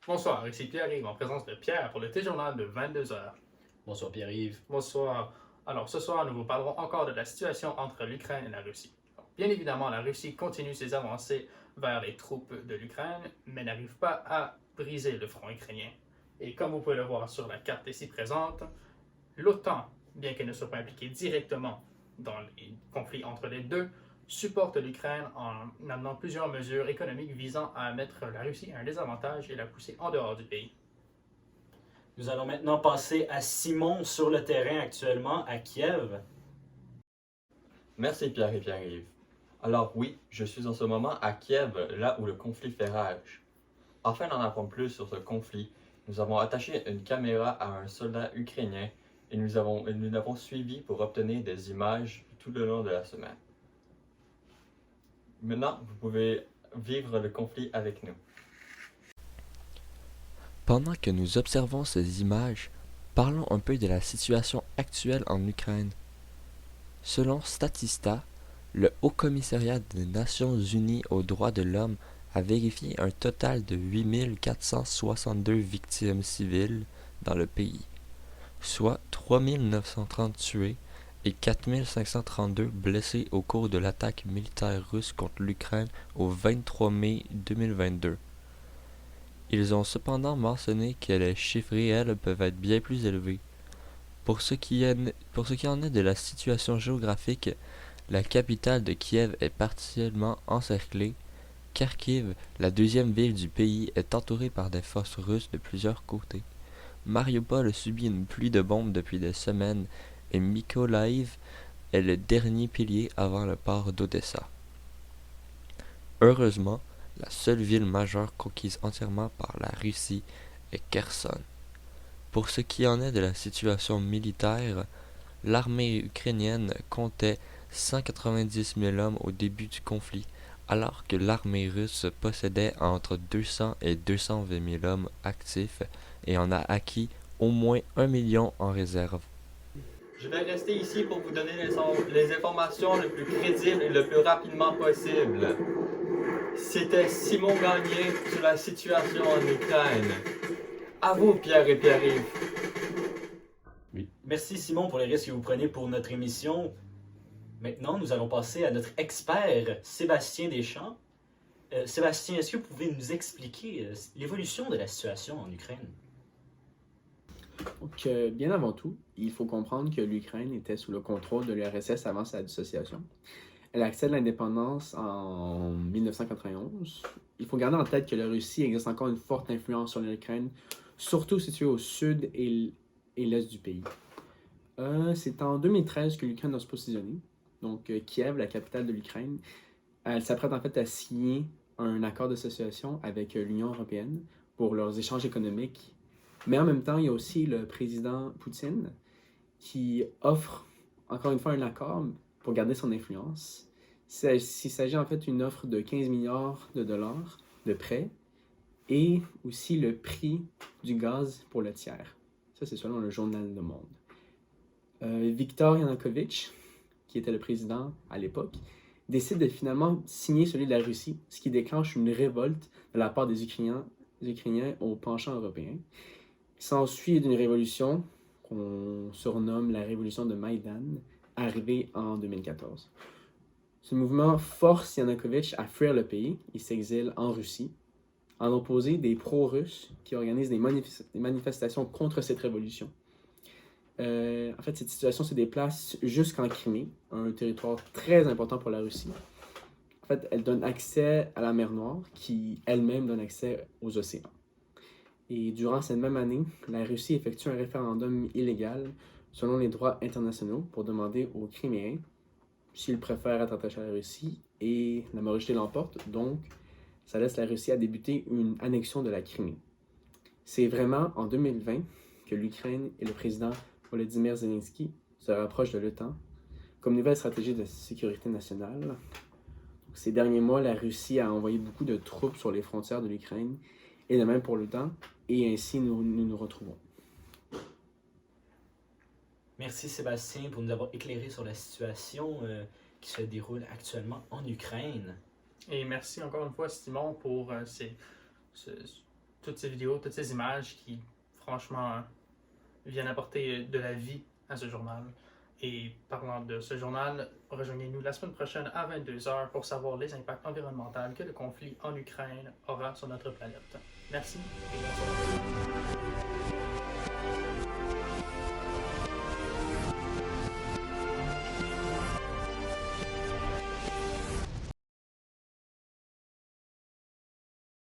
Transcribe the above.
Bonsoir, ici Pierre-Yves en présence de Pierre pour le T-Journal de 22 heures. Bonsoir Pierre-Yves. Bonsoir. Alors ce soir, nous vous parlerons encore de la situation entre l'Ukraine et la Russie. Bien évidemment, la Russie continue ses avancées vers les troupes de l'Ukraine, mais n'arrive pas à briser le front ukrainien. Et comme vous pouvez le voir sur la carte ici présente, l'OTAN, bien qu'elle ne soit pas impliquée directement dans les conflits entre les deux, supporte l'Ukraine en amenant plusieurs mesures économiques visant à mettre la Russie à un désavantage et la pousser en dehors du pays. Nous allons maintenant passer à Simon sur le terrain actuellement à Kiev. Merci Pierre et Pierre-Yves. Alors oui, je suis en ce moment à Kiev, là où le conflit fait rage. Afin d'en apprendre plus sur ce conflit, nous avons attaché une caméra à un soldat ukrainien et nous l'avons suivi pour obtenir des images tout le long de la semaine. Maintenant, vous pouvez vivre le conflit avec nous. Pendant que nous observons ces images, parlons un peu de la situation actuelle en Ukraine. Selon Statista, le Haut Commissariat des Nations Unies aux droits de l'homme a vérifié un total de 8462 victimes civiles dans le pays, soit 3930 tués et 4532 blessés au cours de l'attaque militaire russe contre l'Ukraine au 23 mai 2022. Ils ont cependant mentionné que les chiffres réels peuvent être bien plus élevés. Pour ce qui en est de la situation géographique, la capitale de Kiev est partiellement encerclée. Kharkiv, la deuxième ville du pays, est entourée par des forces russes de plusieurs côtés. Mariupol subit une pluie de bombes depuis des semaines et Mykolaïv est le dernier pilier avant le port d'Odessa. Heureusement, la seule ville majeure conquise entièrement par la Russie est Kherson. Pour ce qui en est de la situation militaire, l'armée ukrainienne comptait 190 000 hommes au début du conflit, alors que l'armée russe possédait entre 200 et 220 000 hommes actifs et en a acquis au moins 1 million en réserve. Je vais rester ici pour vous donner les informations le plus crédibles et le plus rapidement possible. C'était Simon Gagné sur la situation en Ukraine. À vous, Pierre et Pierre-Yves. Oui. Merci Simon pour les risques que vous prenez pour notre émission. Maintenant, nous allons passer à notre expert, Sébastien Deschamps. Sébastien, est-ce que vous pouvez nous expliquer l'évolution de la situation en Ukraine? Donc, bien avant tout, il faut comprendre que l'Ukraine était sous le contrôle de l'URSS avant sa dissociation. Elle accède à l'indépendance en 1991. Il faut garder en tête que la Russie exerce encore une forte influence sur l'Ukraine, surtout située au sud et l'est du pays. C'est en 2013 que l'Ukraine doit se positionner. Donc, Kiev, la capitale de l'Ukraine, elle s'apprête en fait à signer un accord d'association avec l'Union européenne pour leurs échanges économiques. Mais en même temps, il y a aussi le président Poutine qui offre encore une fois un accord pour garder son influence. Il s'agit en fait d'une offre de 15 milliards de dollars de prêts et aussi le prix du gaz pour le tiers. Ça, c'est selon le journal Le Monde. Viktor Yanukovych, qui était le président à l'époque, décide de finalement signer celui de la Russie, ce qui déclenche une révolte de la part des Ukrainiens au penchant européen. Il s'ensuit d'une révolution qu'on surnomme la révolution de Maïdan, arrivée en 2014. Ce mouvement force Yanukovych à fuir le pays. Il s'exile en Russie, en opposé des pro-russes qui organisent des manifestations contre cette révolution. En fait, cette situation se déplace jusqu'en Crimée, un territoire très important pour la Russie. En fait, elle donne accès à la mer Noire, qui elle-même donne accès aux océans. Et durant cette même année, la Russie effectue un référendum illégal selon les droits internationaux pour demander aux Criméens s'ils préfèrent être attachés à la Russie, et la majorité l'emporte, donc ça laisse la Russie à débuter une annexion de la Crimée. C'est vraiment en 2020 que l'Ukraine et le président Volodymyr Zelensky se rapprochent de l'OTAN comme nouvelle stratégie de sécurité nationale. Ces derniers mois, la Russie a envoyé beaucoup de troupes sur les frontières de l'Ukraine, et de même pour l'OTAN, et ainsi nous retrouvons. Merci Sébastien pour nous avoir éclairé sur la situation qui se déroule actuellement en Ukraine. Et merci encore une fois, Simon, pour toutes ces vidéos, toutes ces images qui, franchement, viennent apporter de la vie à ce journal. Et parlant de ce journal, rejoignez-nous la semaine prochaine à 22h pour savoir les impacts environnementaux que le conflit en Ukraine aura sur notre planète. Merci et bonsoir.